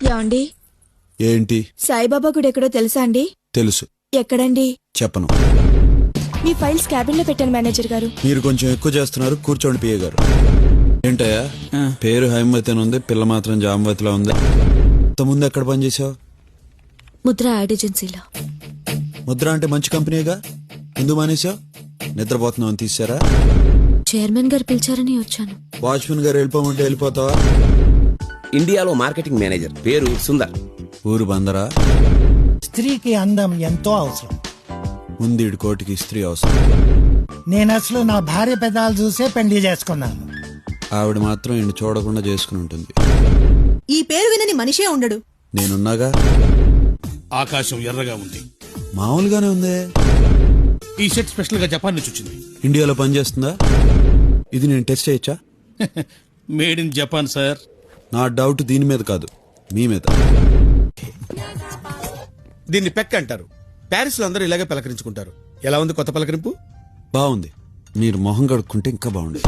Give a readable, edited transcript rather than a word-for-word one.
యాండి ఏంటి? సాయిబాబా గుడి ఎక్కడో తెలుసా అండి? తెలుసు. ఎక్కడండి? చెప్పను. మీ ఫైల్స్ క్యాబిన్ లో పెట్టాను మేనేజర్ గారు. మీరు కొంచెం ఎక్కువ చేస్తున్నారు. కూర్చోండి పిఏ గారు. ఏంటయ్యా పేరు హైమవతి అని ఉంది, పిల్ల మాత్రం జామవతిలో ఉంది. ముందు ఎక్కడ పనిచేసావు? ముద్ర యాడ్ ఏజెన్సీలో. ముద్ర అంటే మంచి కంపెనీగా, ఎందుకు మానేసావు? నిద్రపోతున్నావు అని తీసారా? చైర్మన్ గారు పిలిచారని వచ్చాను. వాచ్మెన్ గారు వెళ్ళిపోమంటే వెళ్ళిపోతావా? ఇండియాలో మార్కెటింగ్ మేనేజర్, పేరు సుందర్. ఊరు బందరా? స్త్రీకి అందం ఎంతో అవసరం. ముందు కోటికి స్త్రీ అవసరం. నేను అసలు నా భార్య పెదాలు చూసే పెళ్లి చేసుకున్నాను. ఆవిడ మాత్రం ఈయన చూడకుండా చేసుకుని ఉంటుంది. ఈ పేరు వినని మనిషే ఉండడు. నేనున్నాగా. ఆకాశం ఎర్రగా ఉంది. మామూలుగానే ఉంది. ఈ సెట్ స్పెషల్ గా జపాన్ నుంచి వచ్చింది. ఇండియాలో పనిచేస్తుందా? ఇది నేను టెస్ట్ చేయొచ్చా? Made in Japan sir. నా డౌట్ దీని మీద కాదు, మీ మీద. దీన్ని పెక్ అంటారు. ప్యారిస్ లో అందరూ ఇలాగే పలకరించుకుంటారు. ఎలా ఉంది కొత్త పలకరింపు? బాగుంది. మీరు మొహం కడుక్కుంటే ఇంకా బాగుండేది.